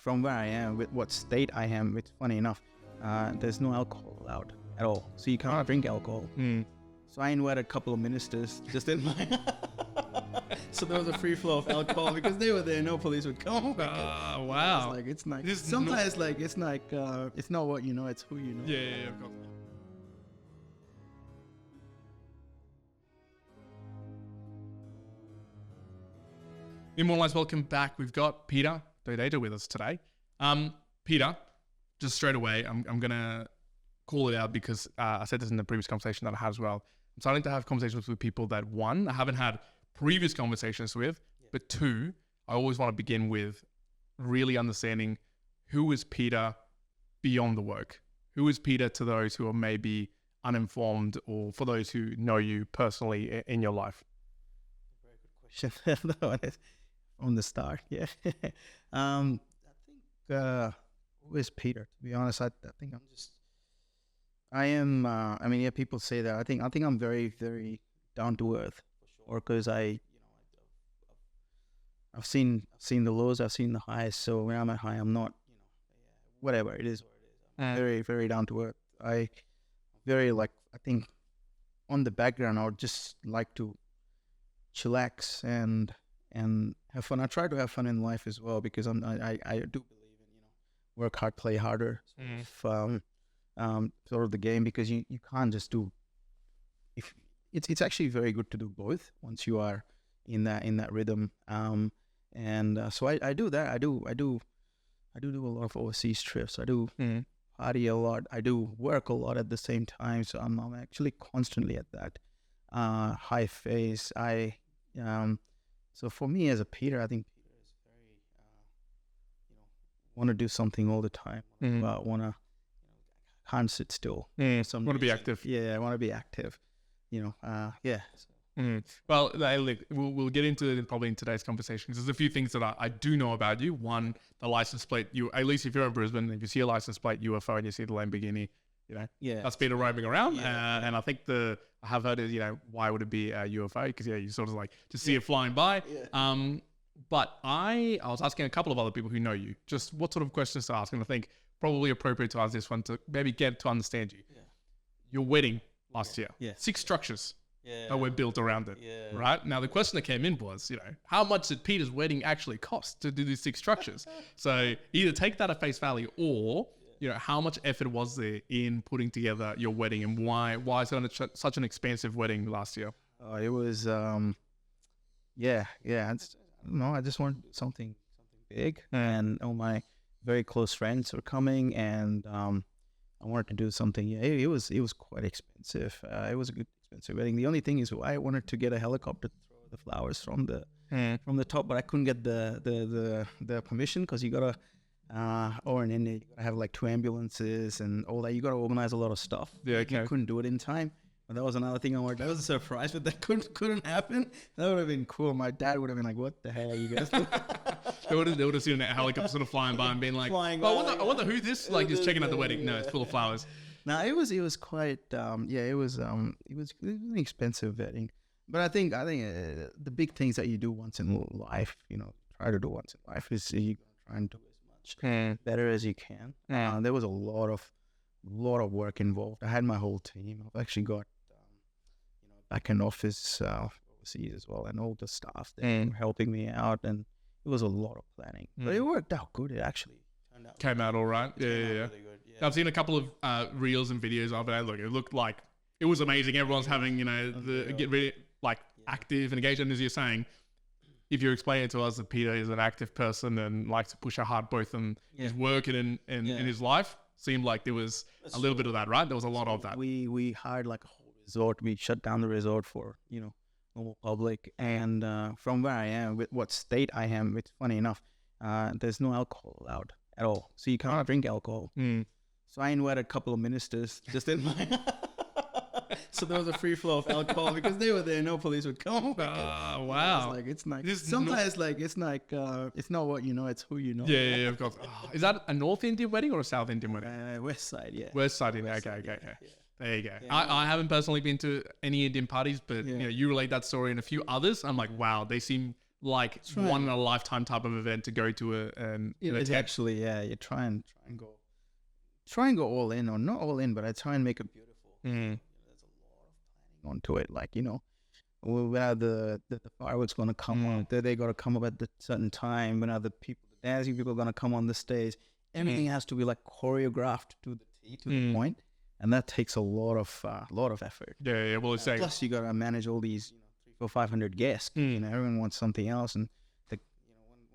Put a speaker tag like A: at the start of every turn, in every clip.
A: from where I am, with what state I am, it's funny enough, there's no alcohol allowed at all. So you can't drink alcohol. So I invited a couple of ministers just in my... So there was a free flow of alcohol because they were there. No police would come.
B: Wow.
A: It's like sometimes it's not what you know, it's who you know.
B: Yeah, of course. Immortalized, welcome back. We've got Peter Dodeta with us today. Peter, just straight away, I'm going to call it out because I said this in the previous conversation that I had as well. I'm starting to have conversations with people that, one, I haven't had previous conversations with, but two, I always want to begin with really understanding who is Peter beyond the work. Who is Peter to those who are maybe uninformed, or for those who know you personally in your life?
A: Very good question. On the start, yeah. I think who is Peter? To be honest, I think people say that. I think I'm very, very down to earth, for sure, because I've seen the lows, I've seen the highs. So when I'm at high, I'm not, whatever it is. I'm very, very down to earth. I think on the background, I would just like to chillax and have fun. I try to have fun in life as well, because I do believe in, work hard, play harder, sort of the game, because you can't just do, if it's actually very good to do both once you are in that rhythm. So I do that. I do a lot of overseas trips. I do party a lot. I do work a lot at the same time. So I'm actually constantly at that high phase. So for me as a Peter, I think Peter is very, want to do something all the time. Can't sit still.
B: Want to be active.
A: Yeah, I want to be active. Yeah.
B: Well, look, we'll get into it probably in today's conversation. There's a few things that I do know about you. One, the license plate. You, at least if you're in Brisbane, if you see a license plate UFO and you see the Lamborghini, that's Peter roaming around. And I think I have heard it, why would it be a UFO? Because you sort of like to see it flying by. Yeah. But I was asking a couple of other people who know you, just what sort of questions to ask. And I think probably appropriate to ask this one to maybe get to understand you. Yeah. Your wedding last year, 6 structures that were built around it, right? Now, the question that came in was, how much did Peter's wedding actually cost to do these 6 structures? So either take that at face value, or how much effort was there in putting together your wedding, and why is it such an expensive wedding last year?
A: It was, I don't know. I just wanted to do something big, and all my very close friends were coming, and I wanted to do something. Yeah, it was quite expensive. It was a good expensive wedding. The only thing is, I wanted to get a helicopter to throw the flowers from the top, but I couldn't get the permission, because you gotta. Or in India, you gotta have like 2 ambulances and all that. You gotta organize a lot of stuff.
B: Yeah, okay.
A: You couldn't do it in time. But that was another thing I wanted. That was a surprise, but that couldn't happen. That would have been cool. My dad would have been like, "What the hell are you guys doing?"
B: They would have seen a helicopter sort of flying by and being like, I wonder who this is checking out the wedding. No, it's full of flowers.
A: No, it was quite it was an expensive wedding. But I think the big things that you do once in life, try to do once in life, is you try and do as much better as you can. There was a lot of work involved. I had my whole team. I've actually got back end office overseas as well, and all the staff there helping me out, and it was a lot of planning. But it worked out good. It actually
B: came out all right. Yeah. Really good. Yeah. I've seen a couple of reels and videos of it. Look, it looked like it was amazing. Everyone's having get really active and engaged. And as you're saying, if you're explaining to us that Peter is an active person and likes to push hard both in his work and in his life, seemed like there was a little bit of that, right? There was a lot of that.
A: We hired like a whole resort. We shut down the resort for normal public, and from where I am, with what state I am, it's funny enough, there's no alcohol allowed at all. So you can't drink alcohol. So I invited a couple of ministers just in my... So there was a free flow of alcohol because they were there. No police would come.
B: Wow.
A: It's not what you know, it's who you know.
B: Yeah, of course. Is that a North Indian wedding or a South Indian wedding?
A: West side, yeah.
B: West side, okay. Yeah. There you go. Yeah, I haven't personally been to any Indian parties, but you relate that story and a few others. I'm like, wow, they seem like
A: right.
B: one in a lifetime type of event to go to
A: It's actually, yeah, you try and go all in, or not all in, but I try and make it beautiful.
B: Mm.
A: There's a lot of planning onto it, like, when are the fireworks going to come up, they got to come up at the certain time, when are the dancing people going to come on the stage. Everything has to be like choreographed to the T, to the point, and that takes a lot of effort.
B: Yeah. Well, it's
A: Plus you got to manage all these 300, 400, 500 guests. Everyone wants something else, and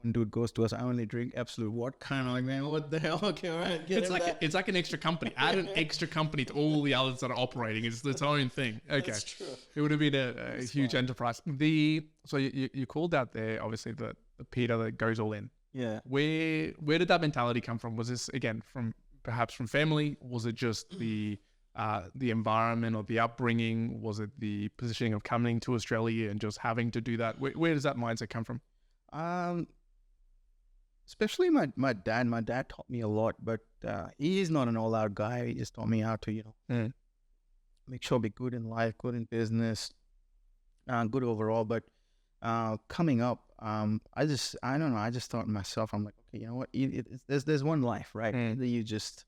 A: one dude goes to us, I only drink absolute vodka. I'm like, man, what the hell? Okay, all right.
B: It's like an extra company. Add an extra company to all the others that are operating. It's its own thing. Okay. That's true. It would have been a huge enterprise. So you called out there, obviously, the Peter that goes all in.
A: Yeah.
B: Where did that mentality come from? Was this, again, perhaps from family? Was it just the environment or the upbringing? Was it the positioning of coming to Australia and just having to do that? Where does that mindset come from?
A: Especially my dad. My dad taught me a lot, but he is not an all-out guy. He just taught me how to, make sure be good in life, good in business, good overall. But coming up, I don't know. I just thought to myself, I'm like, okay, you know what? There's one life, right? Either you just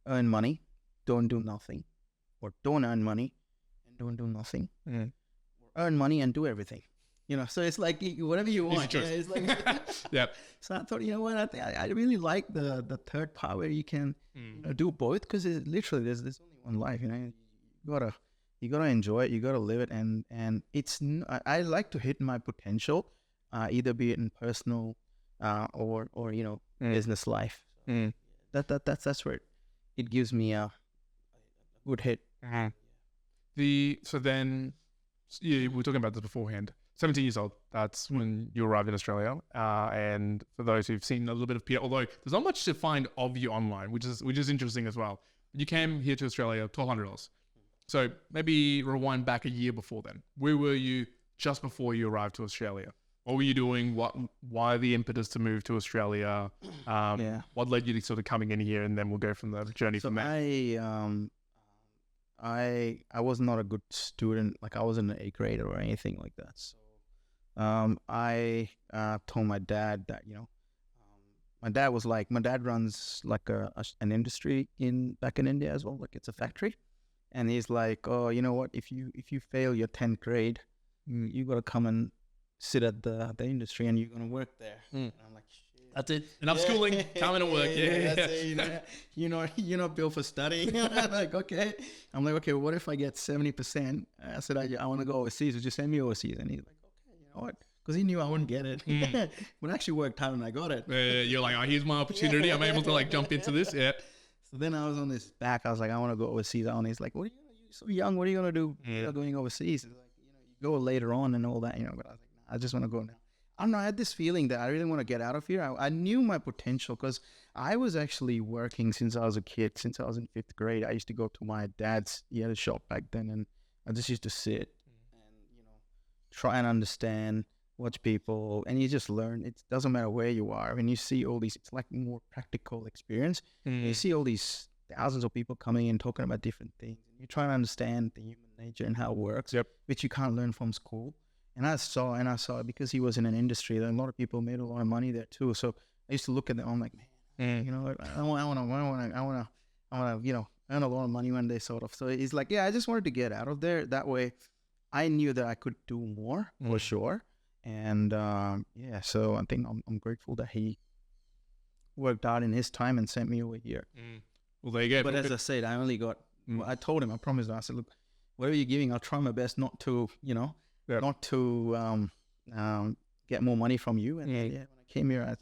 A: earn money, don't do nothing, or don't earn money and don't do nothing, or earn money and do everything. So it's like whatever you want. Yeah, it's like,
B: yep.
A: So I thought, you know what? I think I really like the third part where you can do both, because literally there's only one life. You gotta enjoy it. You gotta live it, and I like to hit my potential, either be it in personal, or business life. That's where it gives me a good hit.
B: So then, we were talking about this beforehand. 17 years old, that's when you arrived in Australia. And for those who've seen a little bit of Peter, although there's not much to find of you online, which is interesting as well. You came here to Australia, $1,200. So maybe rewind back a year before then. Where were you just before you arrived to Australia? What were you doing? Why the impetus to move to Australia? What led you to sort of coming in here? And then we'll go from the journey from there.
A: I was not a good student. Like, I wasn't an A grader or anything like that. So I told my dad that, my dad runs like an industry back in India as well. Like, it's a factory. And he's like, oh, you know what? If you fail your 10th grade, you got to come and sit at the industry, and you're going to work there. And I'm like, shit.
B: That's it. Enough schooling, come in and work.
A: That's it, you're not built for studying. Like, okay. I'm like, okay, what if I get 70%? I said, I want to go overseas. Would you send me overseas? And he's like, okay, you know what? Because he knew I wouldn't get it. But I actually worked hard and I got it.
B: You're like, oh, here's my opportunity. I'm able to like jump into this. Yeah.
A: So then I was on this back. I was like, I want to go overseas. And he's like, you're so young. What are you going to do? You're going overseas. It's like, you go later on and all that, But I was like, nah, I just want to go now. I don't know. I had this feeling that I really want to get out of here. I knew my potential, because I was actually working since I was a kid. Since I was in 5th grade, I used to go to my dad's. He had a shop back then, and I just used to sit and try and understand, watch people, and you just learn. It doesn't matter where you are. When you see all these, it's like more practical experience. You see all these thousands of people coming in talking about different things. You try to understand the human nature and how it works, which you can't learn from school. And I saw it, because he was in an industry that a lot of people made a lot of money there too. So I used to look at them. I'm like, man, I want to, earn a lot of money one day, sort of. So he's like, yeah, I just wanted to get out of there. That way, I knew that I could do more for sure. And so I think I'm grateful that he worked out in his time and sent me over here.
B: Well, there you go.
A: But as I said, I only got. I told him, I promised him. I said, look, whatever you're giving, I'll try my best not to, not to get more money from you. And when I came here, I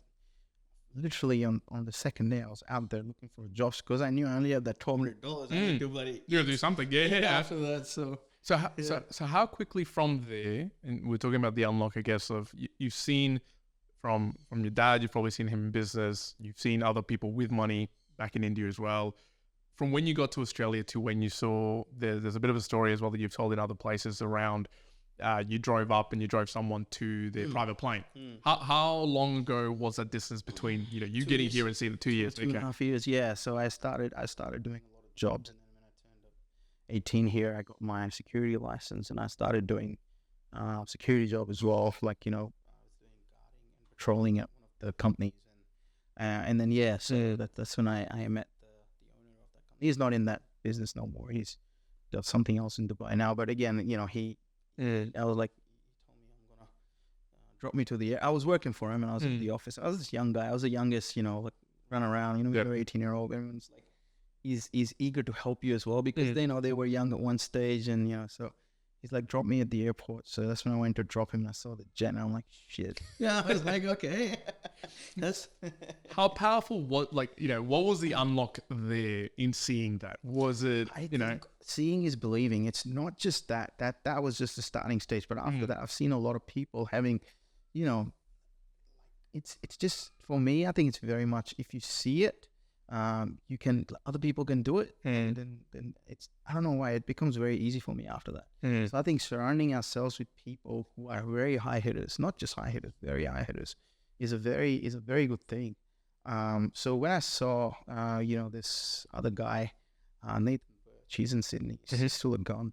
A: literally on the second day, I was out there looking for jobs, because I knew I only had that $1,200. I need to bloody.
B: You're gonna do something,
A: after that.
B: So how quickly from there, and we're talking about the unlock, I guess, of you've seen from your dad, you've probably seen him in business, you've seen other people with money back in India as well. From when you got to Australia to when you saw, there's a bit of a story as well that you've told in other places around, you drove up and you drove someone to their private plane. How long ago was that distance between you getting here and seeing the 2 years?
A: 2.5 years, yeah. So I started doing a lot of jobs, and then when I turned 18 here, I got my security license, and I started doing security job as well. Like, I was doing guarding and patrolling at one of the companies. And then, yeah, so that's when I met the owner of that company. He's not in that business no more. He's does something else in Dubai now. But again, I was like, he told me I'm going to drop me to the air. I was working for him and I was at the office. I was this young guy. I was the youngest, like run around, you're 18-year-old. Everyone's like, he's eager to help you as well because they know they were young at one stage. And, so he's like, drop me at the airport. So that's when I went to drop him and I saw the jet and I'm like, shit. Yeah, I was like, okay. That's
B: how powerful, what was the unlock there in seeing that? Was it,
A: I think seeing is believing. It's not just that was just the starting stage. But after that, I've seen a lot of people having, it's just, for me, I think it's very much, if you see it, other people can do it, and then it's, I don't know why, it becomes very easy for me after that. So I think surrounding ourselves with people who are very high hitters, not just high hitters, very high hitters, is a very good thing. So when I saw this other guy, Nathan Birch, he's in Sydney, he's still a gun.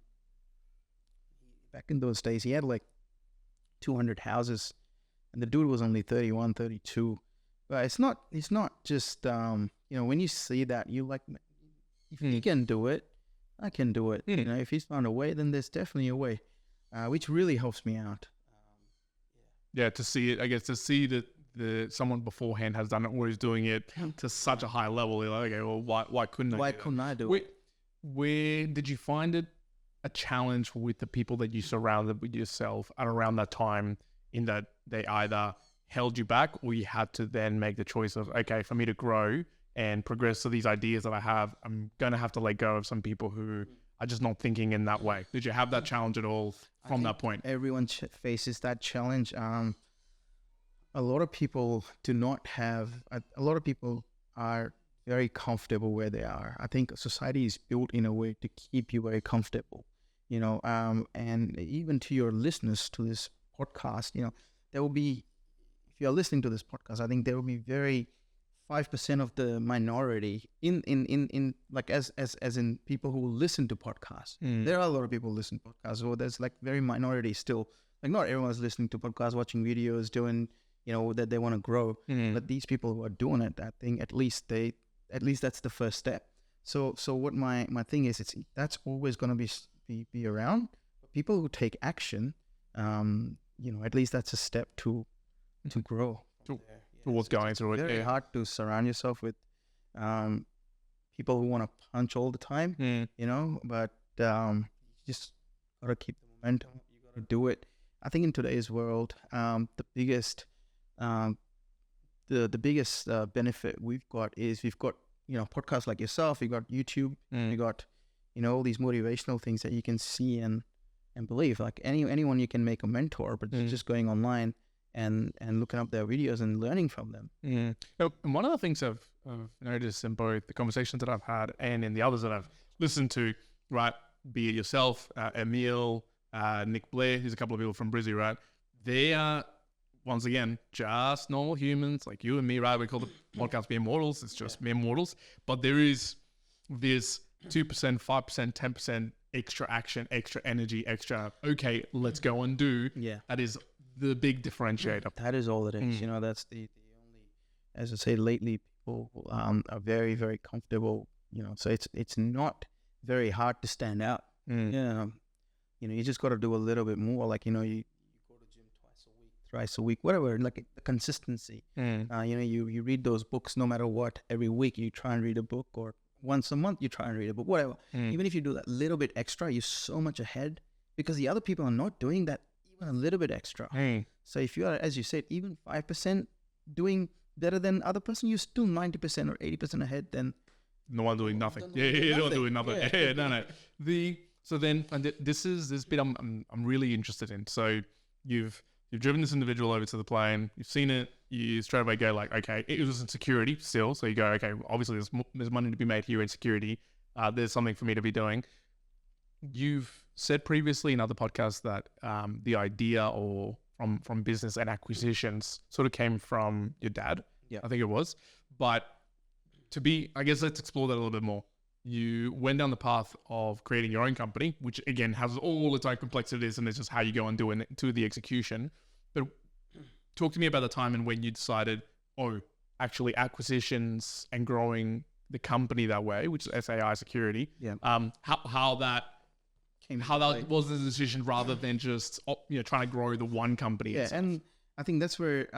A: Back in those days, he had like 200 houses, and the dude was only 31, 32. But it's not just when you see that, you like, if he can do it, I can do it. If he's found a way, then there's definitely a way, which really helps me out.
B: Yeah, to see it, I guess, to see that someone beforehand has done it or is doing it to such a high level. You're like, okay, well, why couldn't I do it? Where did you find it a challenge with the people that you surrounded with yourself at around that time, in that they either held you back or you had to then make the choice of, okay, for me to grow and progress to these ideas that I have, I'm going to have to let go of some people who are just not thinking in that way? Did you have that challenge at all from that point?
A: Everyone faces that challenge. A lot of people do not have, a lot of people are very comfortable where they are. I think society is built in a way to keep you very comfortable, and even to your listeners to this podcast, there will be, if you're listening to this podcast, I think there will be very 5% of the minority in like as in people who listen to podcasts. There are a lot of people who listen to podcasts, so there's like very minority still. Like not everyone's listening to podcasts, watching videos, doing that they want to grow. But these people who are doing it, I think at least that's the first step. So what my thing is, that's always going to be around. But people who take action, at least that's a step to grow.
B: Towards going through it.
A: It's very hard to surround yourself with people who want to punch all the time, but you just got to keep the momentum. You got to do it. I think in today's world, the biggest benefit we've got is we've got podcasts like yourself. You got YouTube. You got all these motivational things that you can see and believe. Like anyone you can make a mentor, but just going online and looking up their videos and learning from them.
B: And one of the things I've noticed in both the conversations that I've had and in the others that I've listened to, right, be it yourself, Emil, Nick Blair, who's a couple of people from Brizzy, right, they are, once again, just normal humans like you and me, right? We call the podcast mere mortals. It's just mere mortals. But there is this 2%, 5%, 10% extra action, extra energy, extra, okay, let's go and do.
A: Yeah.
B: That is the big differentiator.
A: That is all it is. That's the only, as I say, lately people are very, very comfortable, so it's not very hard to stand out. You just got to do a little bit more. Like, you go to gym twice a week, thrice a week, whatever, like the consistency. You read those books no matter what. Every week you try and read a book, or once a month you try and read a book, whatever. Even if you do that little bit extra, you're so much ahead because the other people are not doing that even a little bit extra. So if you are, as you said, even 5% doing better than other person, you're still 90% or 80% ahead than
B: no one doing nothing. No one doing nothing. No. So then, and this bit I'm really interested in. So you've driven this individual over to the plane. You've seen it. You straight away go like, okay, it was in security still. So you go, okay, obviously there's money to be made here in security. There's something for me to be doing. You've said previously in other podcasts that the idea or from business and acquisitions sort of came from your dad.
A: Yeah,
B: I think it was. But I guess let's explore that a little bit more. you went down the path of creating your own company, which again has all its own complexities, and it's just how you go and do the execution. But talk to me about the time and when you decided, oh, actually acquisitions and growing the company that way, which is SAI Security.
A: Yeah.
B: How that was the decision rather than just trying to grow the one company.
A: Yeah,
B: itself.
A: and I think that's where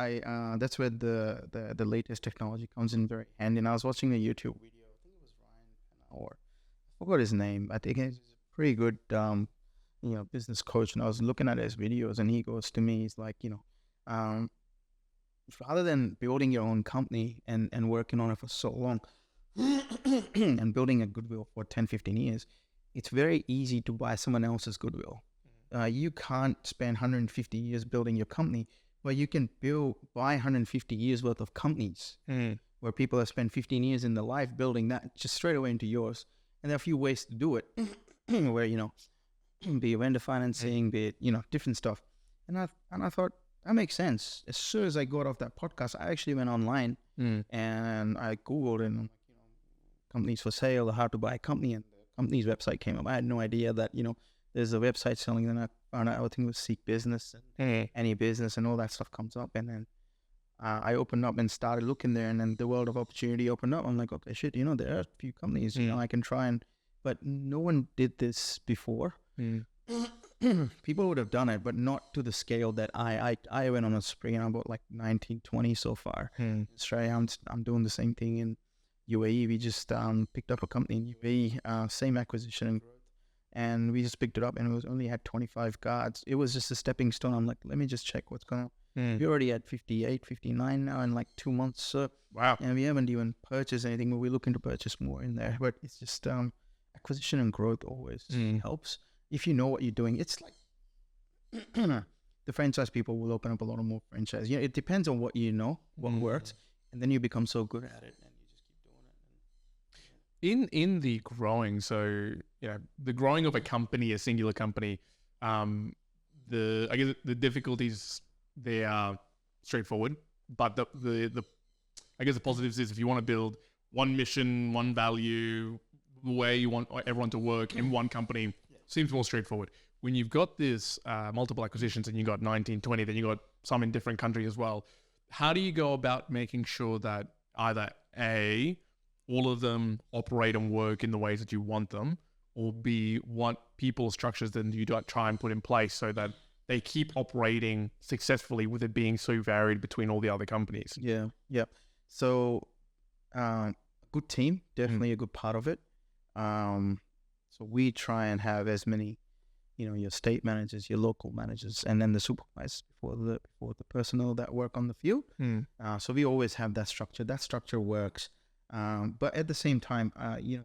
A: that's where the latest technology comes in very handy. And I was watching a YouTube video. I think it was Ryan or I forgot his name. I think he's a pretty good business coach. And I was looking at his videos, and he goes to me, he's like, rather than building your own company and working on it for so long and building a goodwill for 10, 15 years, it's very easy to buy someone else's goodwill. You can't spend 150 years building your company, but you can buy 150 years worth of companies where people have spent 15 years in their life building that just straight away into yours. And there are a few ways to do it where, be it vendor financing, be it, different stuff. And I thought, that makes sense. As soon as I got off that podcast, I actually went online and I Googled and companies for sale or how to buy a company, and the company's website came up. I had no idea that, there's a website selling, and I found out everything was Seek Business and Any Business and all that stuff comes up. And then I opened up and started looking there, and then the world of opportunity opened up. I'm like, okay, shit, there are a few companies, I can try but no one did this before. People would have done it, but not to the scale that I went on a spree, and I bought like 19, 20 so far. In Australia, I'm doing the same thing in UAE. We just picked up a company in UAE, same acquisition and growth, and we just picked it up, and it only had 25 guards. It was just a stepping stone. I'm like, let me just check what's going on. We're already at 58, 59 now in like 2 months. So,
B: wow.
A: And we haven't even purchased anything, but we're looking to purchase more in there. But it's just acquisition and growth always helps. If you know what you're doing, it's like the franchise people will open up a lot of more franchise. It depends on what you know, what works, and then you become so good at it, and you just keep doing it.
B: In the growing, so the growing of a company, a singular company, I guess the difficulties, they are straightforward, but the I guess the positives is if you want to build one mission, one value, the way you want everyone to work in one company. Seems more straightforward. When you've got this multiple acquisitions and you got 19, 20, then you got some in different countries as well, how do you go about making sure that either A, all of them operate and work in the ways that you want them, or B, what people structures that you try and put in place so that they keep operating successfully with it being so varied between all the other companies?
A: Yeah. So a good team, definitely a good part of it. So we try and have as many, your state managers, your local managers, and then the supervisors before the personnel that work on the field. So we always have that structure. That structure works. But at the same time, when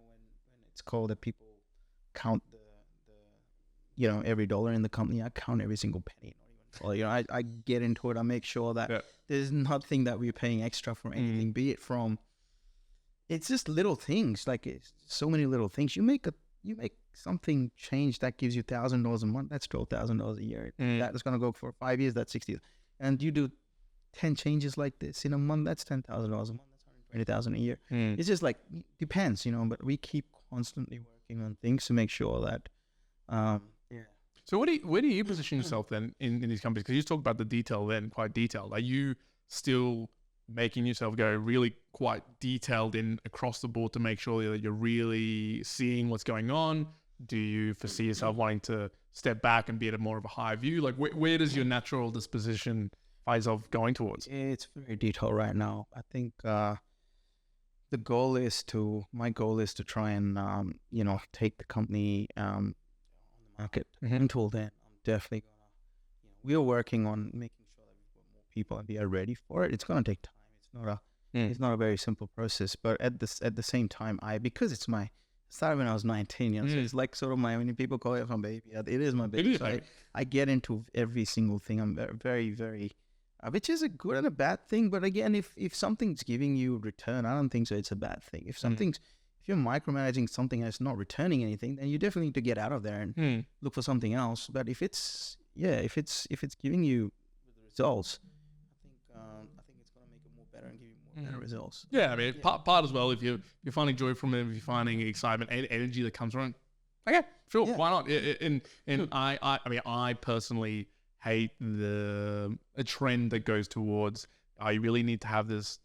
A: it's called that people count the every dollar in the company, I count every single penny. Not even, I get into it. I make sure that there's nothing that we're paying extra for anything, be it from. It's just little things. Like it's so many little things. You make something change that gives you $1,000 a month. That's $12,000 a year. That's gonna go for 5 years. That's 60. And you do 10 changes like this in a month. That's $10,000 a month. That's $120,000 a year. It's just like depends, But we keep constantly working on things to make sure that.
B: So where do you position yourself then in these companies? Because you talked about the detail then, quite detailed. Are you still making yourself go really quite detailed in across the board to make sure that you're really seeing what's going on? Do you foresee yourself wanting to step back and be at a more of a high view? Like where does your natural disposition find yourself going towards?
A: It's very detailed right now. I think my goal is to try and take the company on the market. Until then, I'm definitely gonna we are working on making sure that we've got more people and we are ready for it. It's gonna take time. It's not a very simple process, but at the same time, because it's I started when I was 19, so it's like sort of when people call it my baby. It is my baby. So I get into every single thing. I'm very, very, which is a good and a bad thing. But again, if something's giving you return, I don't think so. It's a bad thing. If you're micromanaging something that's not returning anything, then you definitely need to get out of there and look for something else. But if it's giving you results, I think it's gonna make it more better and give you more better results.
B: Yeah, I mean, part as well. If you're finding joy from it, if you're finding excitement and energy that comes from it, okay, sure, why not? And I mean, I personally hate a trend that goes towards you really need to have this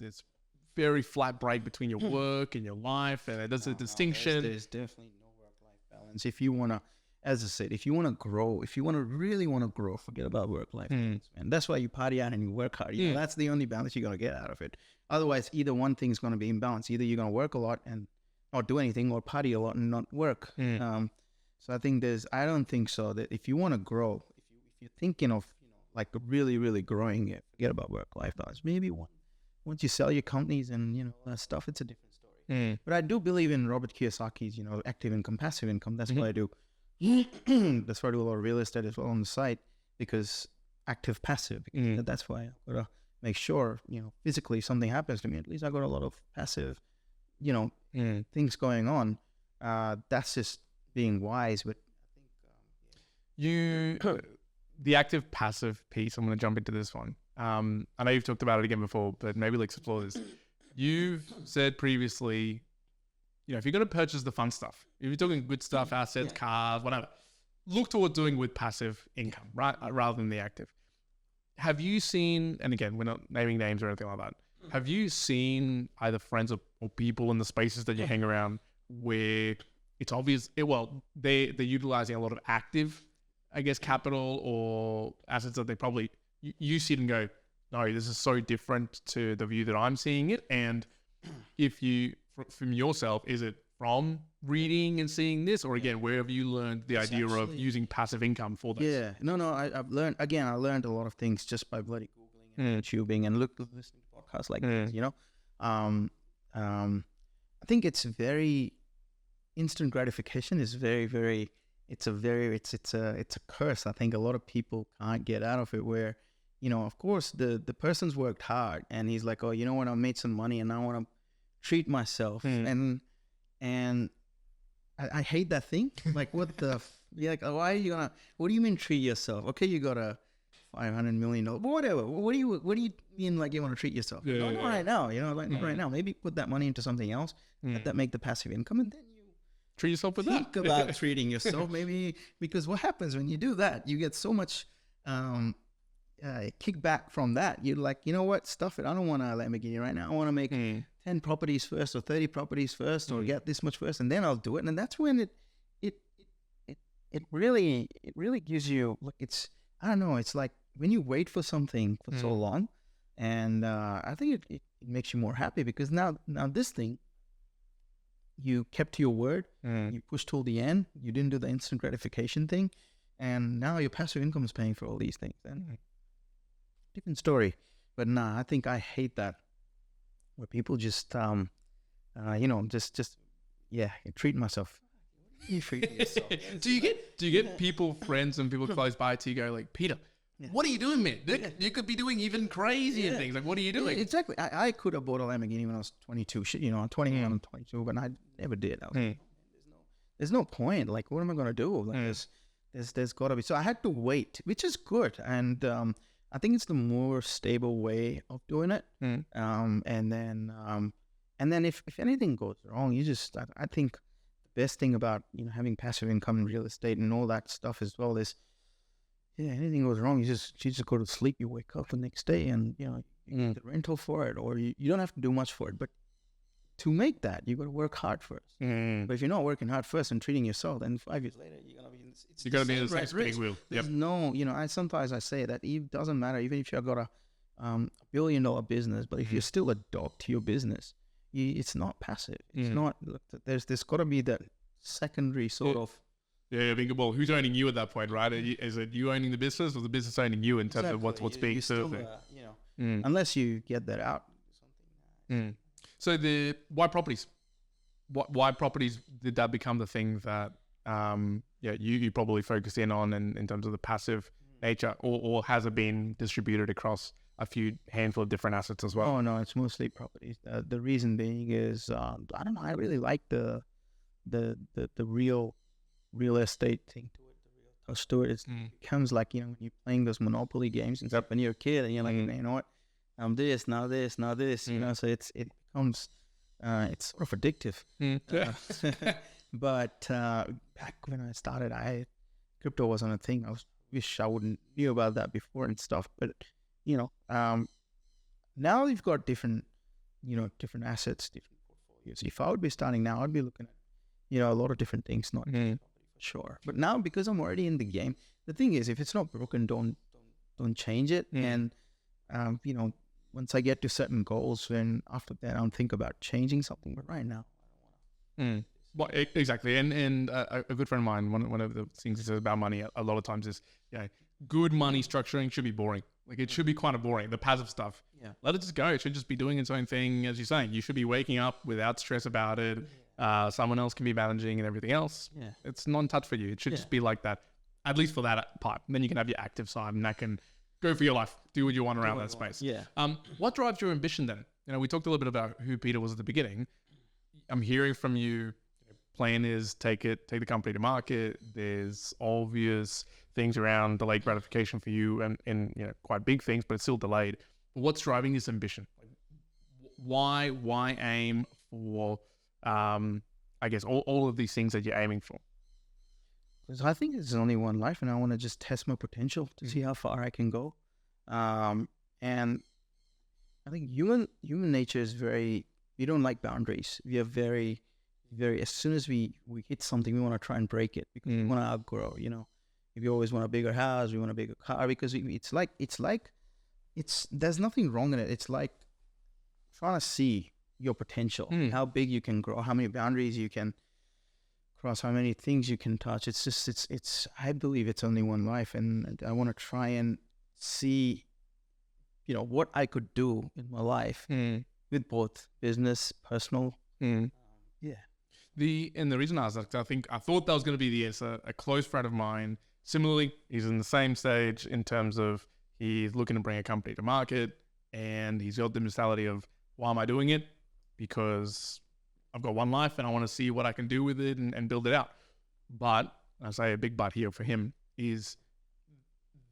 B: very flat break between your work and your life, and there's a distinction.
A: There's definitely no work-life balance. If you want to, as I said, if you want to grow, if you really want to grow, forget about work-life balance, man. That's why you party out and you work hard. You know, that's the only balance you're going to get out of it. Otherwise, either one thing's going to be imbalanced. Either you're going to work a lot and not do anything, or party a lot and not work. So I think I don't think so. That if you want to grow, if you're thinking of, like really, really growing it, forget about work-life balance. Maybe once you sell your companies and, that stuff, it's a different story. But I do believe in Robert Kiyosaki's, active income, passive income. That's what I do. That's why I do a lot of real estate as well on the site, because active, passive. Because that's why I gotta make sure, physically something happens to me. At least I got a lot of passive, things going on. That's just being wise. But I think
B: the active passive piece. I'm going to jump into this one. I know you've talked about it again before, but maybe let's explore this. You've said previously, if you're going to purchase the fun stuff, if you're talking good stuff, assets, cars, whatever, look toward doing with passive income, right? Rather than the active. Have you seen, and again, we're not naming names or anything like that, have you seen either friends or people in the spaces that you hang around where it's obvious, they're utilizing a lot of active, I guess, capital or assets that they probably, you see it and go, no, this is so different to the view that I'm seeing it. And if you, from yourself, is it from reading and seeing this, or again, where have you learned the idea of using passive income for this?
A: Yeah, no, I've learned, again, I learned a lot of things just by bloody Googling and YouTubing and listening to podcasts like this, I think it's very, instant gratification is very, very, it's a curse. I think a lot of people can't get out of it, where, of course the person's worked hard and he's like, oh, you know what, I made some money and I want to treat myself. And I hate that thing. Like, what the, like, why are you gonna, what do you mean treat yourself? Okay, you got a $500 million, whatever. What do you mean, like, you want to treat yourself? Not right now, right now, maybe put that money into something else, let that make the passive income, and then you
B: treat yourself with
A: think about treating yourself, maybe, because what happens when you do that, you get so much kickback from that. You're like, you know what, stuff it. I don't want a Lamborghini right now. I want to make 10 properties first, or 30 properties first, or get this much first, and then I'll do it. And that's when it really gives you, like, it's, I don't know, it's like when you wait for something for so long, and I think it makes you more happy, because now this thing, you kept to your word, you pushed till the end, you didn't do the instant gratification thing, and now your passive income is paying for all these things. And different story. But I think I hate that, where people just treat myself. You treat yourself.
B: Do you get people, friends and people close by to you go like, Peter, what are you doing, man? You could be doing even crazier things. Like, what are you doing?
A: Exactly. I could have bought a Lamborghini when I was 22. I'm 21 and 22, but I never did. I was like, there's no point. Like, what am I going to do? Like, there's got to be. So I had to wait, which is good. And I think it's the more stable way of doing it. And then if anything goes wrong, I think the best thing about, having passive income in real estate and all that stuff as well is, anything goes wrong, you just go to sleep, you wake up the next day, and you get the rental for it, or you don't have to do much for it. But to make that, you got to work hard first. But if you're not working hard first and treating yourself, then 5 years later you're gonna be in
B: the same spinning wheel.
A: There's no, sometimes I say that it doesn't matter, even if you've got a $1 billion business, but if you're still a dog to your business, it's not passive. It's not. There's got to be that secondary sort of.
B: Yeah, I think, well, who's owning you at that point, right? Is it you owning the business, or the business owning you in terms of what's being served?
A: Unless you get that out.
B: So why properties? Why properties did that become the thing that you probably focused in on in terms of the passive nature, or has it been distributed across a few handful of different assets as well?
A: Oh no, it's mostly properties. The reason being is I don't know. I really like the real estate thing to it, the real touch to it. It becomes like, when you're playing those Monopoly games and stuff when you're a kid, and you're like, you know what, this, now this, now this, you know, so it becomes, it's sort of addictive.
B: Yeah.
A: But back when I started, crypto wasn't a thing. Wish I wouldn't knew about that before and stuff. But you know, now you've got different assets, different portfolios. If I would be starting now, I'd be looking at a lot of different things, not just property for sure. But now, because I'm already in the game, the thing is, if it's not broken, don't change it. And once I get to certain goals, then after that, I'll think about changing something. But right now, I don't want to.
B: Well, exactly. And a good friend of mine, one of the things he says about money a lot of times is, good money structuring should be boring. Like, it should be kind of boring, the passive stuff.
A: Yeah.
B: Let it just go. It should just be doing its own thing. As you're saying, you should be waking up without stress about it. Someone else can be managing and everything else.
A: Yeah.
B: It's non-touch for you. It should just be like that, at least for that part. And then you can have your active side, and that can go for your life. Do what you want around that space.
A: Yeah.
B: What drives your ambition then? We talked a little bit about who Peter was at the beginning. I'm hearing from you, plan is take the company to market. There's obvious things around delayed gratification for you, and quite big things, but it's still delayed. But what's driving this ambition? Why aim for I guess all of these things that you're aiming for?
A: Because I think there's only one life, and I want to just test my potential to see how far I can go. And I think human nature is we don't like boundaries. We are very, as soon as we hit something, we want to try and break it because we want to outgrow. If you always want a bigger house, we want a bigger car, because there's nothing wrong in it. It's like trying to see your potential, how big you can grow, how many boundaries you can cross, how many things you can touch. It's just I believe it's only one life, and I want to try and see what I could do in my life with both business, personal. Yeah.
B: The reason I asked that, because I thought that was going to be the answer. A close friend of mine, similarly, he's in the same stage in terms of he's looking to bring a company to market, and he's got the mentality of, why am I doing it? Because I've got one life and I want to see what I can do with it and build it out. But I say a big but here for him is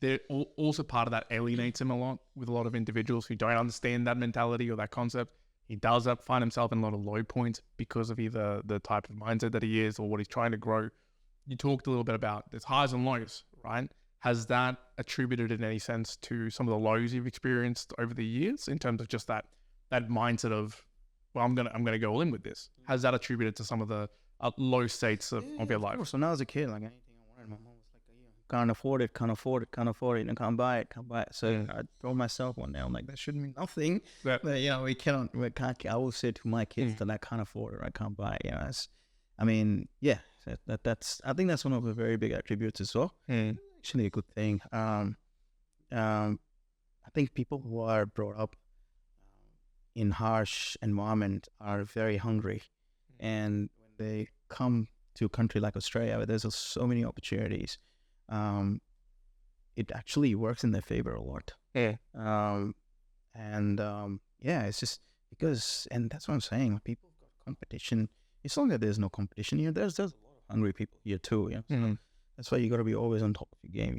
B: there also part of that alienates him a lot with a lot of individuals who don't understand that mentality or that concept. He does find himself in a lot of low points because of either the type of mindset that he is or what he's trying to grow. You talked a little bit about there's highs and lows, right? Has that attributed in any sense to some of the lows you've experienced over the years in terms of just that mindset of, well, I'm gonna go all in with this? Has that attributed to some of the low states of your life?
A: So now as a kid, like anything I wanted, my mom was like, can't afford it, and can't buy it. So I told myself one day, I'm like, that shouldn't mean nothing.
B: Yeah.
A: But we can't. I will say to my kids that I can't afford it, I can't buy it. That's I think that's one of the very big attributes as well. Actually, a good thing. I think people who are brought up in harsh environment are very hungry, and when they come to a country like Australia, where there's so many opportunities, it actually works in their favor a lot. It's just because, and that's what I'm saying. Like, people got competition. It's not that there's no competition here. There's a lot of hungry people here too. So that's why you got to be always on top of your game.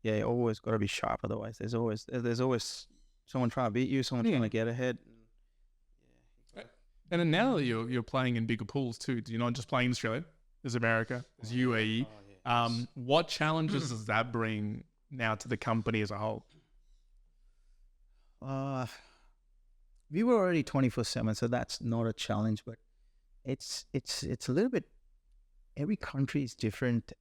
A: You always got to be sharp. Otherwise, there's always someone trying to beat you, someone trying to get ahead.
B: And then now that you're playing in bigger pools too, you're not just playing in Australia. There's America, there's UAE. What challenges does that bring now to the company as a whole?
A: We were already 24/7, so that's not a challenge. But it's a little bit. Every country is different.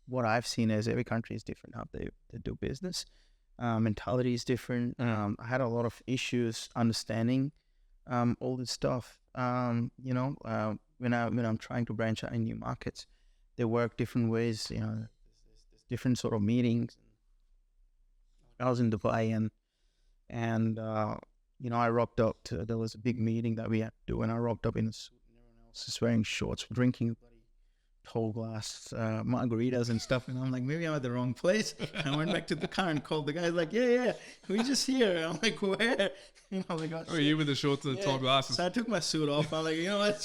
A: What I've seen is every country is different how they do business. Mentality is different. I had a lot of issues understanding all this stuff. When I'm trying to branch out in new markets, they work different ways. There's different sort of meetings. I was in Dubai and I rocked up there was a big meeting that we had to do, and I rocked up in a suit, and everyone else is wearing shorts, drinking bloody tall glass margaritas and stuff, and I'm like, maybe I'm at the wrong place. I went back to the car and called the guy. Like, yeah, we just here. I'm like, where? I'm like,
B: oh, you with the shorts and the tall glasses.
A: So I took my suit off. I'm like, what?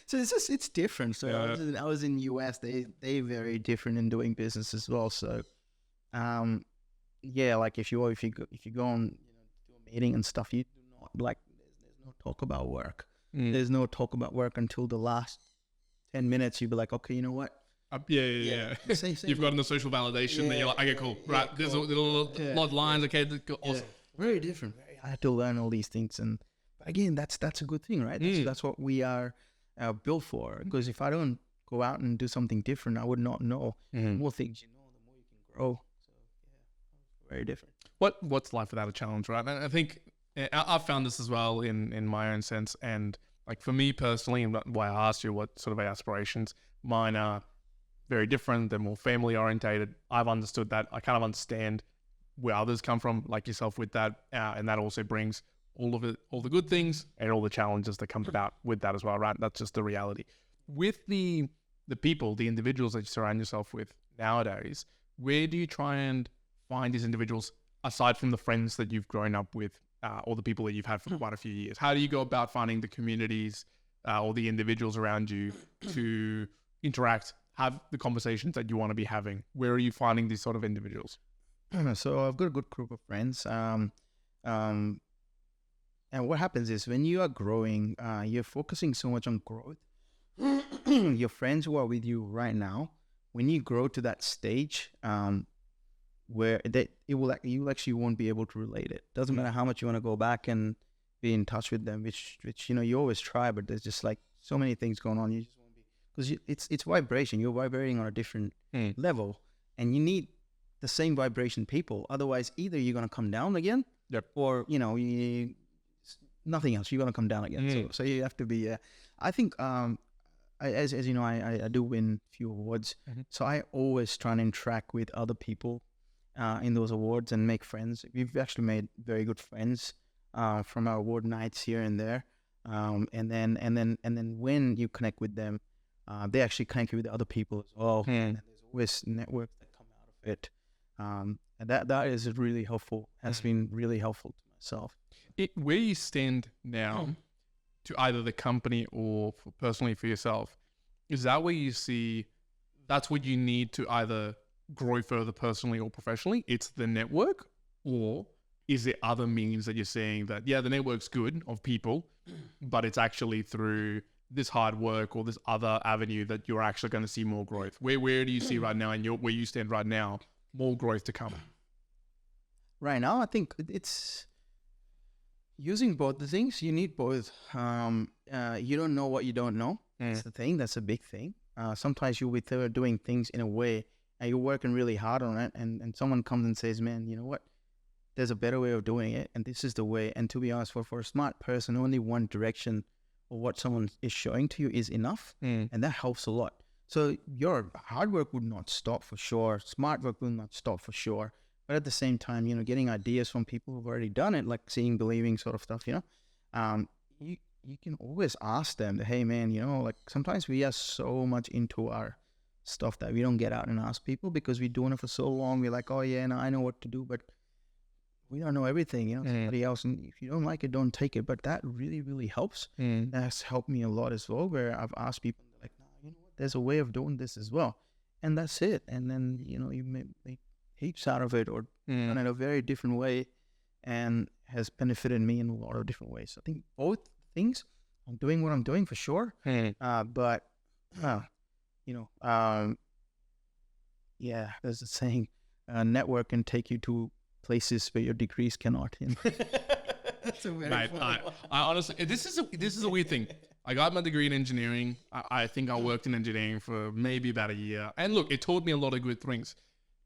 A: So it's different. So I was in US. They very different in doing business as well. So yeah, like if you go on, do a meeting and stuff, you do not like. There's no talk about work. There's no talk about work until the last 10 minutes. You'd be like, okay, you know what?
B: Yeah.
A: Say
B: You've gotten the social validation. Then you're like, okay, cool. Right. There's a lot of lines. Okay, awesome.
A: Very different. I had to learn all these things, and again, that's a good thing, right? That's what we are built for. Because if I don't go out and do something different, I would not know. The more things you know, the more you can grow. So yeah, very different.
B: What's life without a challenge, right? And I think I've found this as well in my own sense. And like for me personally, and why I asked you what sort of aspirations, mine are very different. They're more family orientated. I've understood that. I kind of understand where others come from, like yourself, with that, and that also brings all the good things and all the challenges that come about with that as well, right? That's just the reality. With the people, the individuals that you surround yourself with nowadays, where do you try and find these individuals aside from the friends that you've grown up with, or the people that you've had for quite a few years? How do you go about finding the communities or the individuals around you to interact, have the conversations that you want to be having? Where are you finding these sort of individuals?
A: So I've got a good group of friends. And what happens is when you are growing, you're focusing so much on growth. Your friends who are with you right now, when you grow to that stage, where you actually won't be able to relate it. Doesn't matter how much you want to go back and be in touch with them, which you always try, but there's just like so many things going on. You just won't be, because it's vibration. You're vibrating on a different level, and you need the same vibration people. Otherwise, either you're gonna come down again, or nothing else. You're gonna come down again. So you have to be. I think as you know, I do win a few awards, so I always try and interact with other people in those awards and make friends. We've actually made very good friends from our award nights here and there, and then when you connect with them, they actually connect you with other people as well. And there's always networks that come out of it. And that is really helpful. Has been really helpful to myself.
B: Where you stand now, to either the company or personally for yourself, is that where you see that's what you need to either grow further personally or professionally? It's the network, or is there other means that you're seeing that, yeah, the network's good of people, but it's actually through this hard work or this other avenue that you're actually going to see more growth? Where do you see right now, and where you stand right now, more growth to come?
A: Right now, I think it's using both the things. You need both. You don't know what you don't know. That's the thing. That's a big thing. Sometimes you'll be doing things in a way and you're working really hard on it, and someone comes and says, man, you know what? There's a better way of doing it, and this is the way. And to be honest, for a smart person, only one direction or what someone is showing to you is enough, and that helps a lot. So your hard work would not stop for sure. Smart work will not stop for sure. But at the same time, getting ideas from people who've already done it, like seeing, believing sort of stuff, you can always ask them, hey man, like sometimes we are so much into our stuff that we don't get out and ask people because we're doing it for so long. We're like, oh yeah, no, I know what to do, but we don't know everything, somebody else. And if you don't like it, don't take it. But that really, really helps. That's helped me a lot as well, where I've asked people, like, no, you know what, there's a way of doing this as well. And that's it. And then, you make heaps out of it, or done it a very different way, and has benefited me in a lot of different ways. So I think both things, I'm doing what I'm doing for sure. But, there's a saying, network can take you to places where your degrees cannot.
B: That's a very Mate, I honestly, this is a weird thing. I got my degree in engineering. I think I worked in engineering for maybe about a year. And look, it taught me a lot of good things.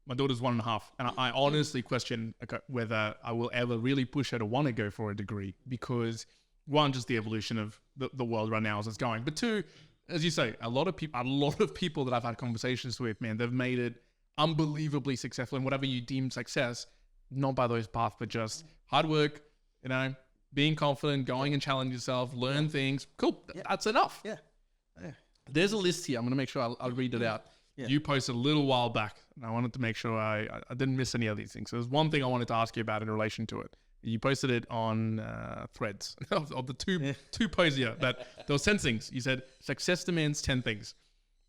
B: My daughter's 1.5, and I honestly question whether I will ever really push her to want to go for a degree, because one, just the evolution of the world right now as it's going, but two, as you say, a lot of people that I've had conversations with, man, they've made it unbelievably successful in whatever you deem success, not by those paths, but just hard work, being confident, going and challenge yourself, learn things. Cool, that's enough.
A: Yeah.
B: There's a list here. I'm going to make sure I'll read it out. Yeah. You posted a little while back, and I wanted to make sure I didn't miss any of these things. So there's one thing I wanted to ask you about in relation to it. You posted it on Threads of the two posts here. That there was 10 things. You said success demands 10 things: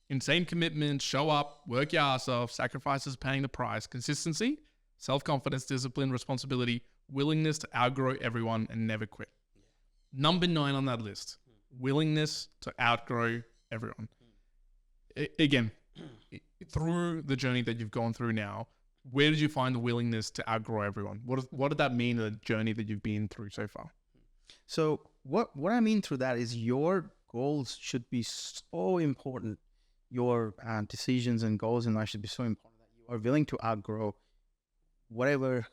B: insane commitment, show up, work your ass off, sacrifices paying the price, consistency, self-confidence, discipline, responsibility, willingness to outgrow everyone and never quit. Number 9 on that list, willingness to outgrow everyone. Again, through the journey that you've gone through now, where did you find the willingness to outgrow everyone? What did that mean in the journey that you've been through so far?
A: So what I mean through that is your goals should be so important. Your decisions and goals in life should be so important that you are willing to outgrow whoever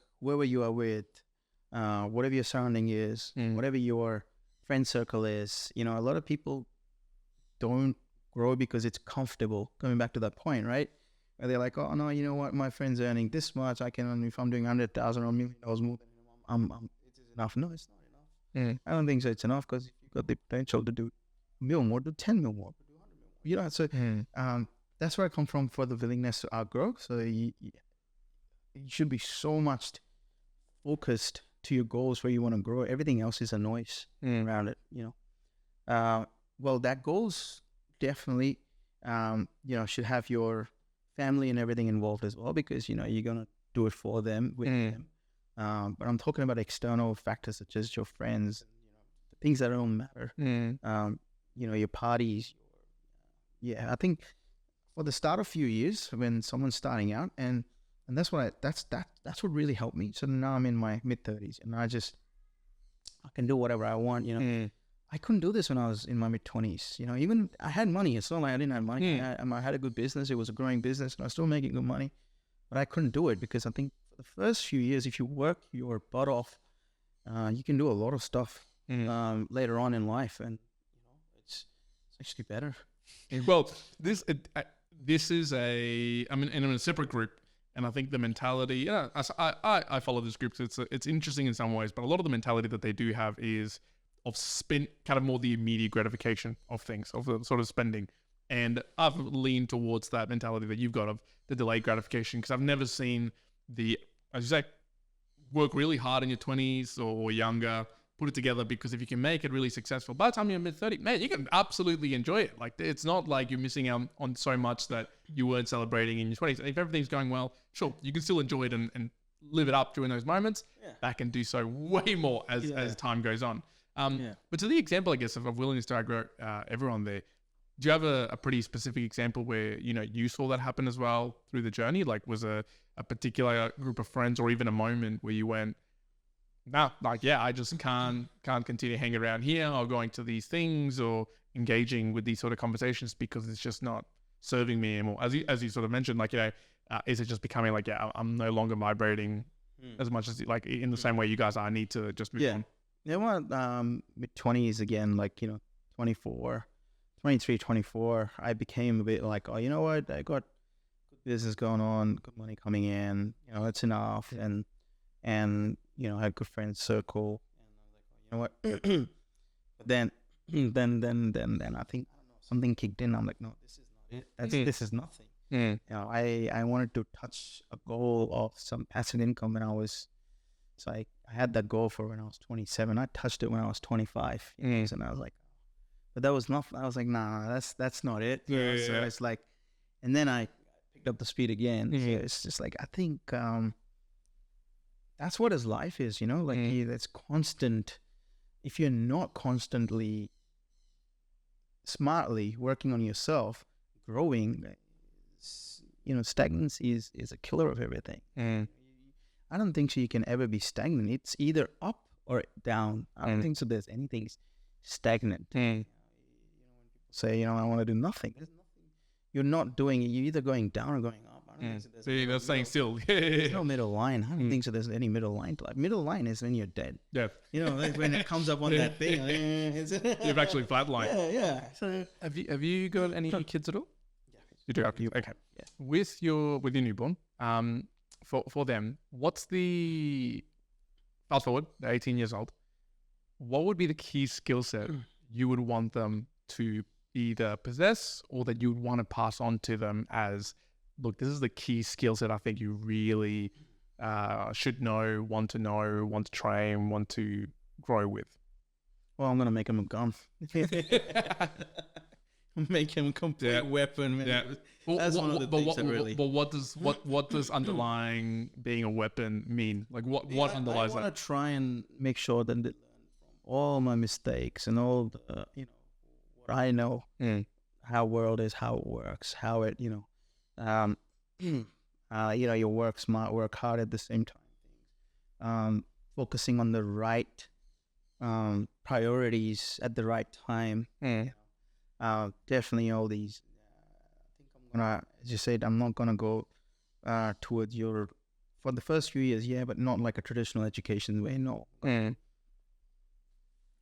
A: you are with, whatever your surrounding is, whatever your friend circle is. You know, a lot of people don't grow because it's comfortable. Coming back to that point, right? Where they're like, oh no, you know what? My friend's earning this much. I can only, if I'm doing 100,000 or $1 million more than him, it is enough. No, it's not enough. I don't think so. It's enough because if you've got the potential to do $1 million more, do 10 million more, do 100 million more. You know, so that's where I come from for the willingness to outgrow. So you should be so much focused to your goals where you want to grow. Everything else is a noise around it. You know, well, that goals definitely, you know, should have your family and everything involved as well, because you know you're gonna do it for them, with them. But I'm talking about external factors such as your friends, you know, the things that don't matter. You know, your parties. I think for the start of few years when someone's starting out, and that's what what really helped me. So now I'm in my mid-30s, and I can do whatever I want. You know, I couldn't do this when I was in my mid-20s. You know, even I had money. It's not like I didn't have money. I had a good business. It was a growing business, and I was still making good money. But I couldn't do it because I think for the first few years, if you work your butt off, you can do a lot of stuff later on in life, and you know, it's actually better.
B: Well, this is I'm in a separate group, and I think the mentality. Yeah, I follow this group. So it's interesting in some ways, but a lot of the mentality that they do have is of kind of more the immediate gratification of things, of the sort of spending. And I've leaned towards that mentality that you've got of the delayed gratification, because I've never seen as you say, work really hard in your 20s or younger, put it together, because if you can make it really successful, by the time you're mid-30s, man, you can absolutely enjoy it. Like, it's not like you're missing out on so much that you weren't celebrating in your 20s. And if everything's going well, sure, you can still enjoy it and live it up during those moments. Back and do so way more as time goes on. But to the example, I guess, of willingness to outgrow everyone there, do you have a pretty specific example where, you know, you saw that happen as well through the journey? Like, was a particular group of friends or even a moment where you went, nah, like, yeah, I just can't continue hanging around here or going to these things or engaging with these sort of conversations because it's just not serving me anymore? As you sort of mentioned, like, you know, is it just becoming like, yeah, I'm no longer vibrating as much as, like, in the same way you guys are, I need to just move on?
A: Yeah, well, mid-20s again, like, you know, 23, 24, I became a bit like, oh, you know what, I got good business going on, good money coming in, you know, it's enough. And you know, I had good friends circle, and I was like, oh, you know what, but then I think, I don't know, something kicked in. I'm like, no, this is not it. This is nothing. You know, I wanted to touch a goal of some passive income when so I had that goal for when I was 27. I touched it when I was 25. And I was like, but that was not, I was like, nah, that's not it. So it's like, and then I picked up the speed again. So it's just like, I think that's what his life is, you know, like that's constant. If you're not constantly, smartly working on yourself, growing, you know, stagnancy is a killer of everything. I don't think so you can ever be stagnant. It's either up or down. I don't think so there's anything stagnant. You know, when people say, you know, I want to do nothing. There's nothing. You're not doing it. You're either going down or going up. I don't think so
B: See, that's saying still.
A: There's no middle line. I don't think so there's any middle line to life. Middle line is when you're dead.
B: Yeah.
A: You know, like when it comes up on that thing.
B: You've actually flatlined.
A: Yeah. So
B: have you got any kids at all?
A: Yeah.
B: You do. Okay. Yeah. With your newborn, for them, what's the fast forward, they're 18 years old, what would be the key skill set you would want them to either possess or that you would want to pass on to them as, look, this is the key skill set I think you really should know, want to train, want to grow with?
A: Well, I'm going to make them a gun. make him a complete weapon, man.
B: Yeah. Well,
A: That's one of the things that really.
B: But what does underlying being a weapon mean? Like what underlies
A: I
B: that?
A: want to try and make sure that they learn from all my mistakes and all the what I know, how world is, how it works, how it you work smart, work hard at the same time. Focusing on the right priorities at the right time. Definitely all these. I think I'm gonna, as you said, I'm not gonna go towards your for the first few years, but not like a traditional education way. No,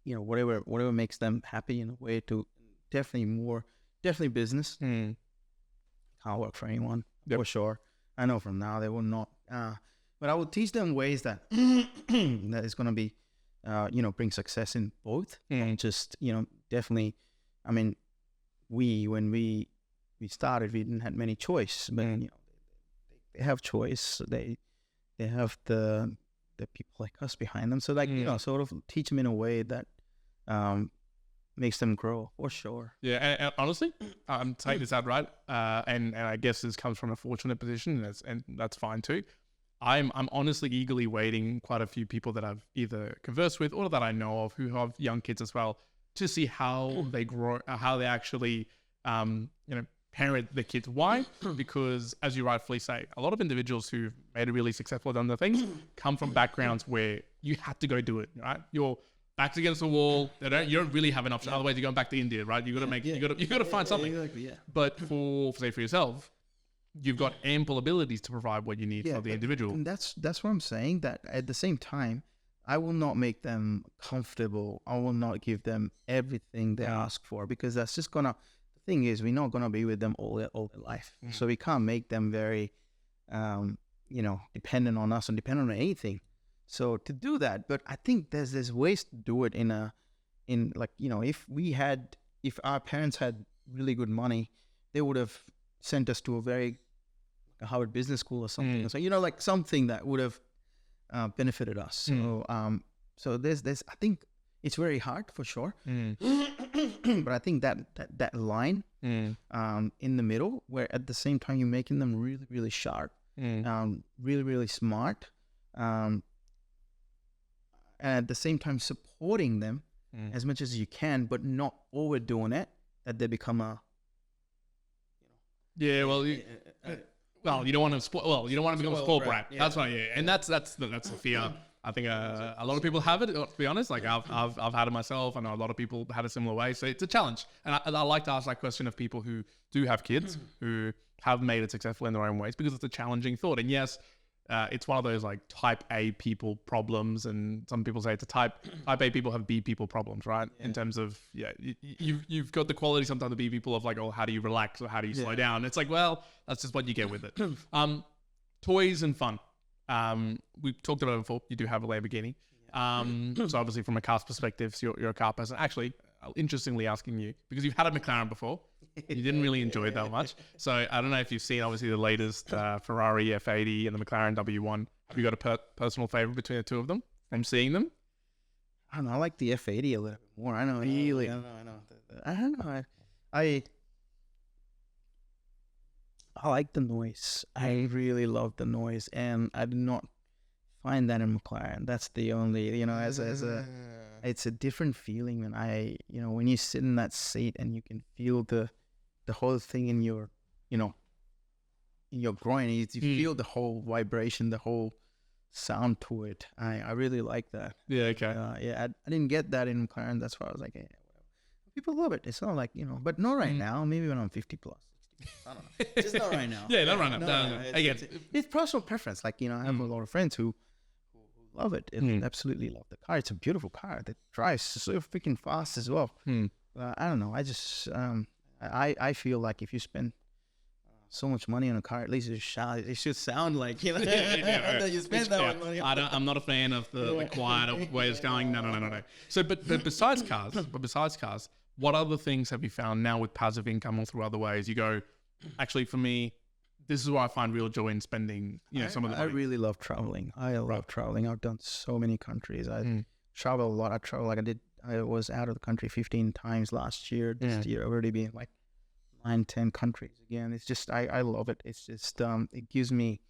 A: whatever makes them happy in a way to definitely business. Can't work for anyone for sure. I know from now they will not. But I will teach them ways that that is gonna be, bring success in both. Just definitely. I mean, when we started, we didn't have many choice, but they have choice. They have the people like us behind them. So sort of teach them in a way that makes them grow for sure.
B: Yeah, and honestly, I'm taking this out right, and I guess this comes from a fortunate position, and that's fine too. I'm honestly eagerly waiting quite a few people that I've either conversed with or that I know of who have young kids as well, to see how they grow, how they actually, parent the kids. Why? Because, as you rightfully say, a lot of individuals who've made it really successful, done the things, come from backgrounds where you had to go do it, right? Your back's against the wall. You don't really have an option. Otherwise, you're going back to India, right? You got to find something.
A: Exactly, yeah.
B: But for yourself, you've got ample abilities to provide what you need for the individual.
A: And that's what I'm saying. That at the same time, I will not make them comfortable. I will not give them everything they ask for, because that's just gonna. The thing is, we're not gonna be with them all their life, so we can't make them very, dependent on us and dependent on anything. So to do that, but I think there's ways to do it if our parents had really good money, they would have sent us to a Harvard Business School or something. So like something that would have benefited us. So there's I think it's very hard for sure. But I think that line in the middle, where at the same time you're making them really, really sharp, really, really smart, and at the same time supporting them as much as you can, but not overdoing it, that they become a
B: you don't want to you don't want to become a spoiled brat. Yeah. That's right. Yeah, and that's the fear. I think a lot of people have it. To be honest, like I've had it myself. I know a lot of people had a similar way. So it's a challenge, and I like to ask that question of people who do have kids who have made it successful in their own ways, because it's a challenging thought. And yes, it's one of those like type A people problems, and some people say it's a type A people have B people problems, right? In terms of you've got the quality sometimes the B people of like, oh, how do you relax or how do you slow down? It's like, well, that's just what you get with it. Toys and fun. We talked about it before. You do have a Lamborghini. So obviously from a car's perspective, so you're a car person. Actually, interestingly asking you, because you've had a McLaren before, you didn't really enjoy it that much. So I don't know if you've seen obviously the latest Ferrari F80 and the McLaren W1. Have you got a personal favorite between the two of them from seeing them?
A: I don't know. I like the F80 a little bit more. I know. Really? I don't know. I like the noise. I really love the noise, and I do not find that in McLaren. That's the only, it's a different feeling when you sit in that seat and you can feel the whole thing in your, in your groin. You feel the whole vibration, the whole sound to it. I really like that.
B: Yeah. Okay.
A: I didn't get that in McLaren. That's why I was like, whatever. People love it. It's not like, but not right now. Maybe when I'm 50 plus. I don't know. Just not right now.
B: Not right now.
A: It's personal preference. Like, I have a lot of friends who love it and absolutely love the car. It's a beautiful car that drives so freaking fast as well. I don't know. I just, I feel like if you spend so much money on a car, at least it should sound like, that you spend that much money.
B: I'm not a fan of the quiet way it's going. No. So, but besides cars, what other things have you found now with passive income or through other ways? You go, actually, for me, this is where I find real joy in spending, some of the money.
A: I really love traveling. I love traveling. I've done so many countries. I travel a lot. I was out of the country 15 times last year. This year I've already been like 9, 10 countries. Again, it's just I love it. It's just it gives me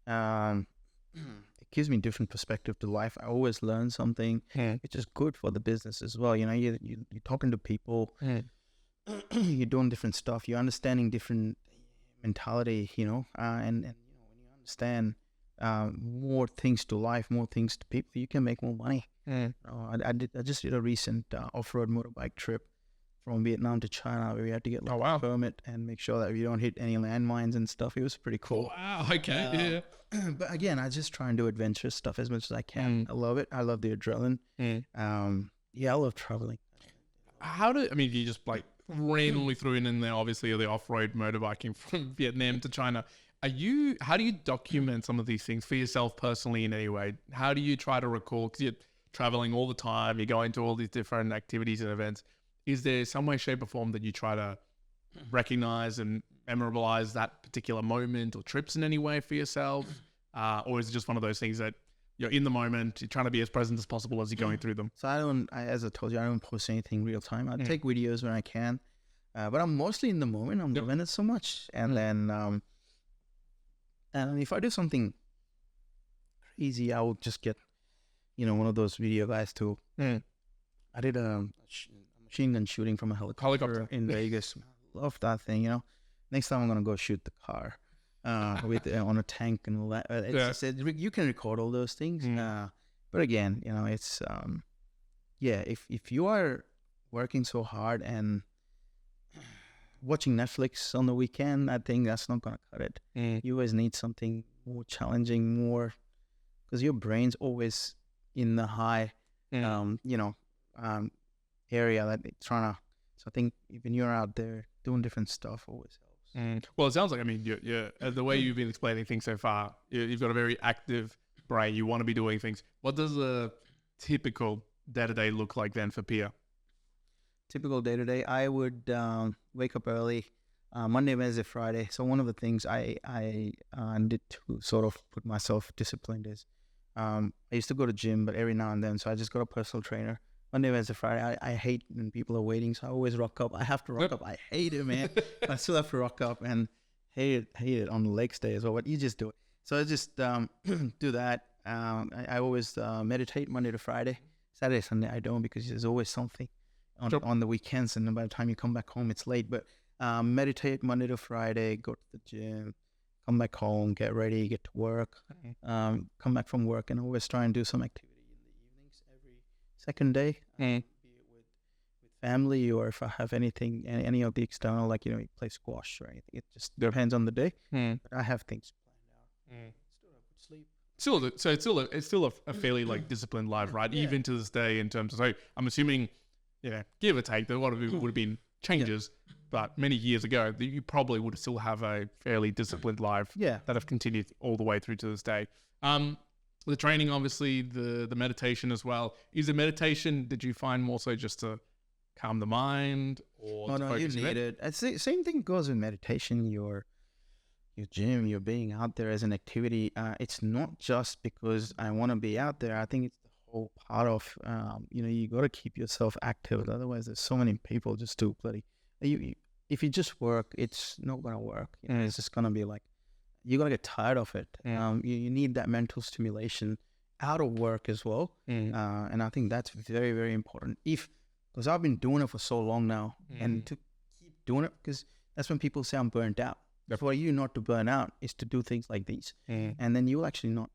A: um, it gives me different perspective to life. I always learn something. It's just good for the business as well. You know, you're talking to people, you're doing different stuff, you're understanding different mentality. You know, and you know when you understand more things to life, more things to people, you can make more money. I just did a recent off-road motorbike trip from Vietnam to China where we had to get like a permit and make sure that we don't hit any landmines and stuff. It was pretty cool.
B: Wow. Okay.
A: But again, I just try and do adventurous stuff as much as I can. I love it. I love the adrenaline. Yeah, I love traveling.
B: You just like randomly threw in there, obviously, the off-road motorbiking from Vietnam to China. How do you document some of these things for yourself personally in any way? How do you try to recall? Because you're traveling all the time, you're going to all these different activities and events. Is there some way, shape or form that you try to recognize and memorialize that particular moment or trips in any way for yourself? Or is it just one of those things that you're in the moment, you're trying to be as present as possible as you're going through them?
A: So as I told you, I don't post anything real time. I take videos when I can, but I'm mostly in the moment. I'm loving it so much. And then, and if I do something crazy, I will just get, one of those video guys to. I did a machine gun shooting from a helicopter in Vegas. Love that thing. Next time I'm gonna go shoot the car with on a tank and all that. You can record all those things. But again, it's if you are working so hard and watching Netflix on the weekend, I think that's not gonna cut it. You always need something more challenging, because your brain's always in the high, area that it's trying to. So I think when you're out there doing different stuff, always helps.
B: Well, it sounds like you're the way you've been explaining things so far, you've got a very active brain. You want to be doing things. What does a typical day-to-day look like then for Pia?
A: Typical day-to-day, I would wake up early, Monday, Wednesday, Friday. So one of the things I did to sort of put myself disciplined is I used to go to gym, but every now and then, so I just got a personal trainer. Monday, Wednesday, Friday. I hate when people are waiting, so I always rock up. I have to rock up. I hate it, man. I still have to rock up and hate it on the legs day as well. But you just do it. So I just do that. I always meditate Monday to Friday. Saturday, Sunday, I don't, because there's always something on the weekends, and by the time you come back home, it's late. But meditate Monday to Friday, go to the gym, come back home, get ready, get to work, come back from work, and always try and do some activity in the evenings every second day, be it with family, or if I have anything, any of the external, like, play squash or anything. It just depends on the day. But I have things planned out. Still have good sleep.
B: It's still a fairly like disciplined life, right? Yeah. Even to this day, in terms of, so I'm assuming, give or take, that a lot of it would have been changes, but many years ago, you probably would still have a fairly disciplined life that have continued all the way through to this day. The training, obviously, the meditation as well. Is the meditation, did you find more so just to calm the mind, or
A: no, you need it? Same thing goes with meditation. Your gym, you're being out there as an activity. It's not just because I want to be out there. I think it's the whole part of, you got to keep yourself active. Otherwise, there's so many people just too bloody. If you just work, it's not going to work. It's just going to be like, you're going to get tired of it. You need that mental stimulation out of work as well. And I think that's very, very important. Because I've been doing it for so long now, and to keep doing it, because that's when people say I'm burnt out. For you not to burn out is to do things like these. And then you'll actually not,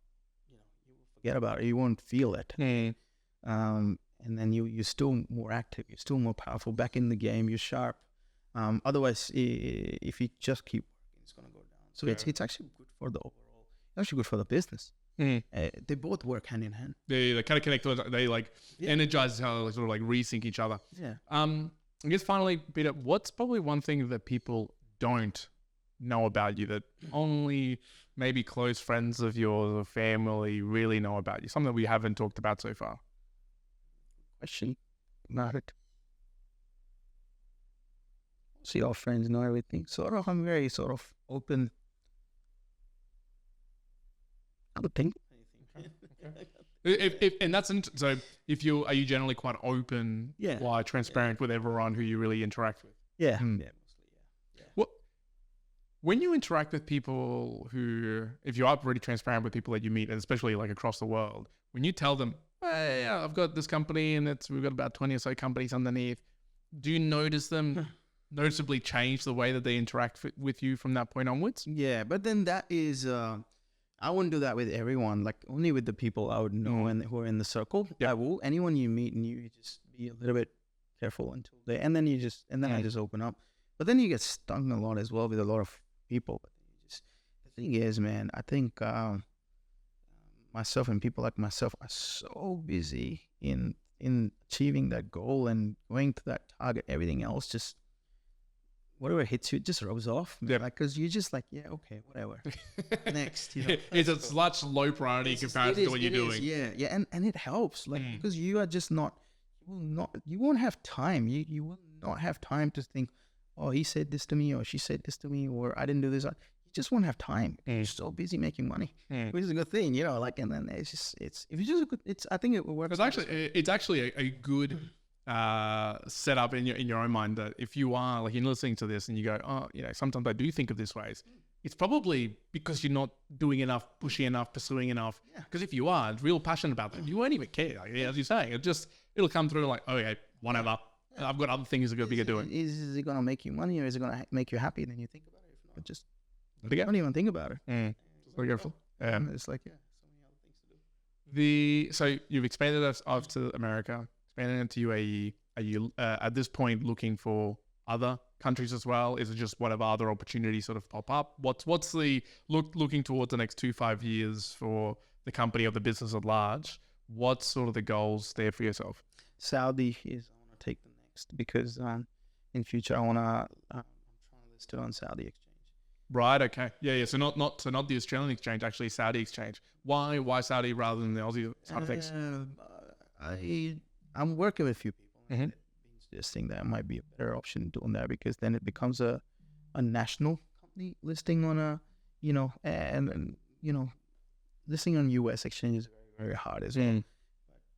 A: you will forget about it. You won't feel it. And then you're still more active. You're still more powerful. Back in the game, you're sharp. Otherwise, if you just keep working, it's going to go down. So it's actually good for the overall. It's actually good for the business. They both work hand in hand.
B: They kind of connect. They energize how they sort of like resync each other. I guess finally, Peter, what's probably one thing that people don't know about you that only maybe close friends of yours or family really know about you? Something we haven't talked about so far.
A: Question about it. See, our friends know everything. I'm very sort of open. I would think.
B: Are you generally quite open, quite transparent with everyone who you really interact with?
A: Yeah. Mostly,
B: When you interact with people who, if you are really transparent with people that you meet, and especially like across the world, when you tell them, hey, I've got this company and we've got about 20 or so companies underneath, do you notice them noticeably change the way that they interact with you from that point onwards?
A: Yeah, but then that is, I wouldn't do that with everyone. Like only with the people I would know and who are in the circle.
B: Yep.
A: I will. Anyone you meet, and you just be a little bit careful until they, and then I just open up. But then you get stung a lot as well with a lot of people. But the thing is, man, I think myself and people like myself are so busy in achieving that goal and going to that target. Everything else just, whatever hits you, it just rubs off.
B: Yeah.
A: Like, because you're just like, yeah, okay, whatever. Next,
B: It's a such low priority comparison to what you're doing.
A: Yeah, and it helps, like, because you are just you won't have time. You will not have time to think, oh, he said this to me, or she said this to me, or I didn't do this. You just won't have time. You're so busy making money, which is a good thing, like. And then it's if you just I think it will work.
B: It's actually a good setup in your own mind that if you are like, you're listening to this and you go, oh, sometimes I do think of this ways. It's probably because you're not doing enough, pushing enough, pursuing enough. Because if you are real passionate about that, you won't even care. Like, as you're saying, it'll come through like, okay, whatever. I've got other things I've got to doing.
A: Is it going to make you money, or is it going to make you happy? Then you think about it. If not, just don't even think about it.
B: Just be careful.
A: It's like, so many other things to do.
B: So you've expanded us off to America, expanded into UAE. Are you at this point looking for other countries as well? Is it just whatever other opportunities sort of pop up? What's the looking towards the next 2-5 years for the company or the business at large? What's sort of the goals there for yourself?
A: Saudi is, I want to take the next, because in future I'm trying to list it on Saudi exchange.
B: Right. Okay. Yeah. So not the Australian exchange, actually Saudi exchange. Why Saudi rather than the Aussie side of things?
A: I'm working with a few people suggesting that might be a better option doing that, because then it becomes a national company listing on a and listing on US exchange is very, very hard as well.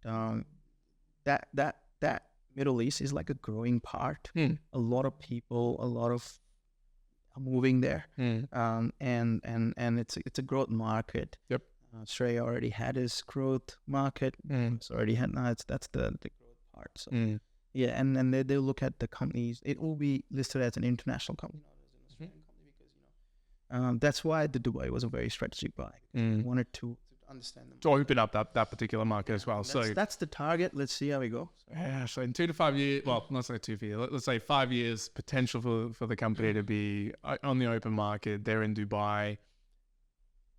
A: But that Middle East is like a growing part. A lot of people, are moving there. And it's a growth market.
B: Yep.
A: Australia already had its growth market. It's already had, that's the growth part. So yeah, and then they'll look at the companies. It will be listed as an international company, not as an Australian company, because that's why the Dubai was a very strategic buy. We wanted to understand them.
B: To open up that particular market as well.
A: That's the target. Let's see how we go.
B: So in 2 to 5 years, well, not say 2 years, let's say 5 years potential for the company to be on the open market. They're in Dubai.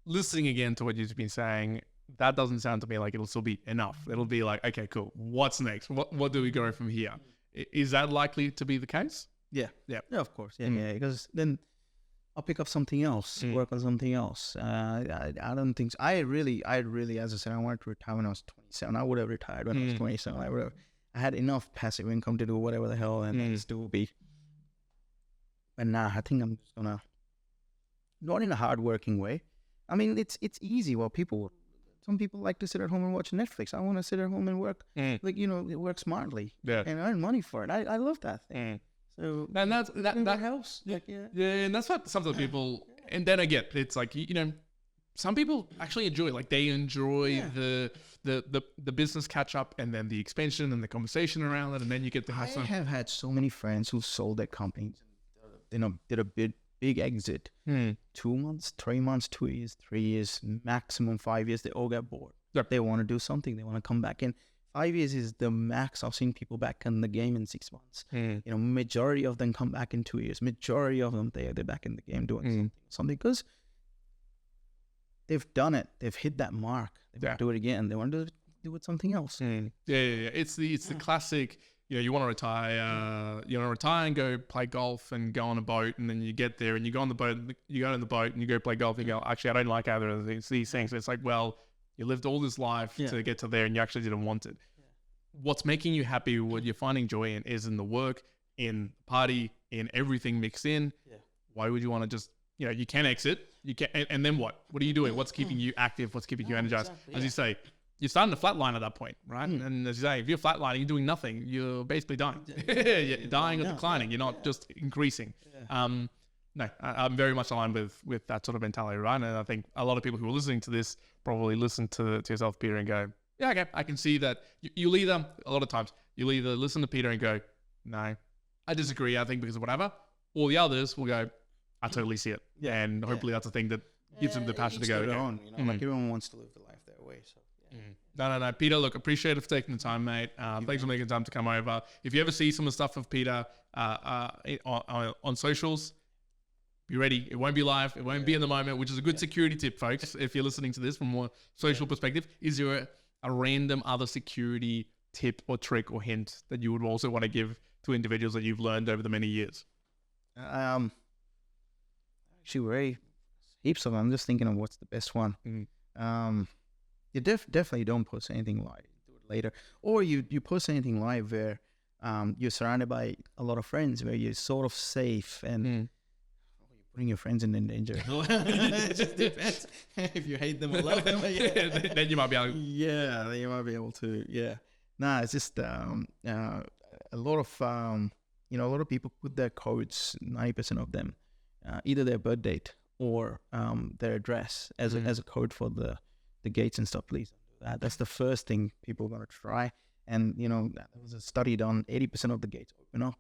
B: Listening again to what you've been saying, that doesn't sound to me like it'll still be enough. It'll be like, okay, cool. What's next? What do we go from here? Is that likely to be the case?
A: Yeah, of course. Yeah, because then I'll pick up something else, work on something else. I don't think so. I really, as I said, I wanted to retire when I was 27. I would have retired when I was 27. I had enough passive income to do whatever the hell and still be. But now I think I'm just gonna, not in a hard-working way. I mean, it's easy. Well, some people like to sit at home and watch Netflix. I want to sit at home and work, work smartly and earn money for it. I love that thing. So
B: and that
A: helps.
B: And that's what some of the people. And then again, it's like some people actually enjoy. Like they enjoy the business catch up, and then the expansion and the conversation around it, and then you get the.
A: I have had so many friends who sold their companies, did a big exit. 2 months, 3 months, 2 years, 3 years, maximum 5 years. They all get bored.
B: Yep.
A: They want to do something. They want to come back in. 5 years is the max. I've seen people back in the game in 6 months. Majority of them come back in 2 years. Majority of them, they're back in the game doing something because they've done it. They've hit that mark. They want to do it again. They want to do it something else.
B: Yeah. It's the classic. You want to retire. You want to retire and go play golf and go on a boat, and then you get there and you go on the boat. You go on the boat and you go play golf. And you go, actually, I don't like either of these things. It's like, well, you lived all this life to get to there, and you actually didn't want it. What's making you happy, what you're finding joy in, is in the work, in party, in everything mixed in. Why would you want to just, you can exit, you can, and then what? What are you doing? What's keeping you active? What's keeping you energized? Exactly, As you say, you're starting to flatline at that point, right? And as you say, if you're flatlining, you're doing nothing. You're basically dying. You're dying or declining. You're not just increasing. No, I'm very much aligned with that sort of mentality, right? And I think a lot of people who are listening to this probably listen to yourself, Peter, and go, yeah, okay, I can see that. You'll either, a lot of times, you'll either listen to Peter and go, no, I disagree, I think because of whatever, or the others will go, I totally see it.
A: Yeah.
B: And hopefully that's the thing that gives them the passion to go,
A: Each their
B: okay.
A: own, you know, like everyone wants to live the life their way. So
B: No. Peter, look, appreciate it for taking the time, mate. Thanks for making time to come over. If you ever see some of the stuff of Peter on socials, be ready. It won't be live. It won't be in the moment, which is a good security tip, folks. If you're listening to this from a more social perspective, is there a random other security tip or trick or hint that you would also want to give to individuals that you've learned over the many years?
A: Actually, very heaps of them. I'm just thinking of what's the best one. You definitely don't post anything live. Do it later, or you post anything live where you're surrounded by a lot of friends, where you're sort of safe and you're putting your friends in danger. It just depends if you hate them or love them.
B: Then you might be able.
A: Yeah, then you might be able to. Yeah, nah, it's just a lot of a lot of people put their codes. 90% of them, either their birth date or their address as a code for the gates and stuff. Please don't do that. That's the first thing people are gonna try. And there was a study done. 80% of the gates open up.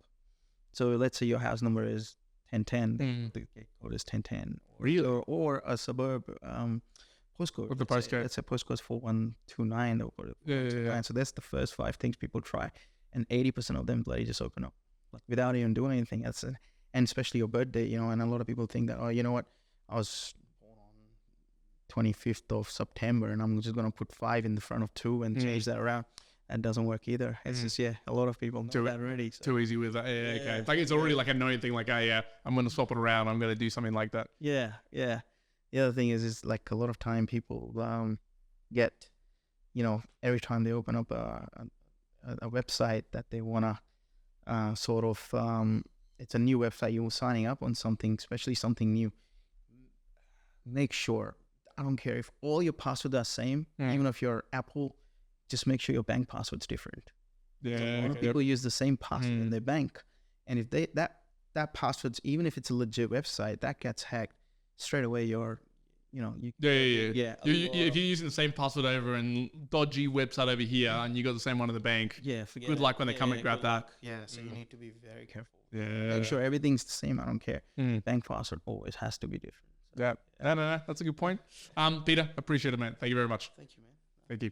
A: So let's say your house number is 1010. The gate code is 1010. Or a suburb postcode.
B: With the postcode.
A: Let's say postcode is 4129 or 4129. So that's the first 5 things people try, and 80% of them bloody just open up, like without even doing anything. And especially your birthday, and a lot of people think that, oh, you know what, I was born on 25th of September, and I'm just gonna put 5 in the front of 2 and change that around. That doesn't work either. It's just a lot of people know that already. So.
B: Too easy with that. Yeah, okay. Like it's already like a known thing. Like, I'm gonna swap it around. I'm gonna do something like that.
A: Yeah. The other thing is like a lot of time people get, every time they open up a website that they wanna sort of it's a new website, you're signing up on something, especially something new. Make sure, I don't care if all your passwords are same, even if you're Apple. Just make sure your bank password's different.
B: Yeah,
A: so a lot of people use the same password in their bank, and if they that password's, even if it's a legit website, that gets hacked straight away. If
B: you're using the same password over and dodgy website over here, and you got the same one in the bank, good luck when they come and grab that.
A: So you need to be very careful.
B: Make
A: sure everything's the same. I don't care. Bank password always has to be different.
B: No, that's a good point. Peter, appreciate it, man. Thank you very much.
A: Thank you, man.
B: Thank you.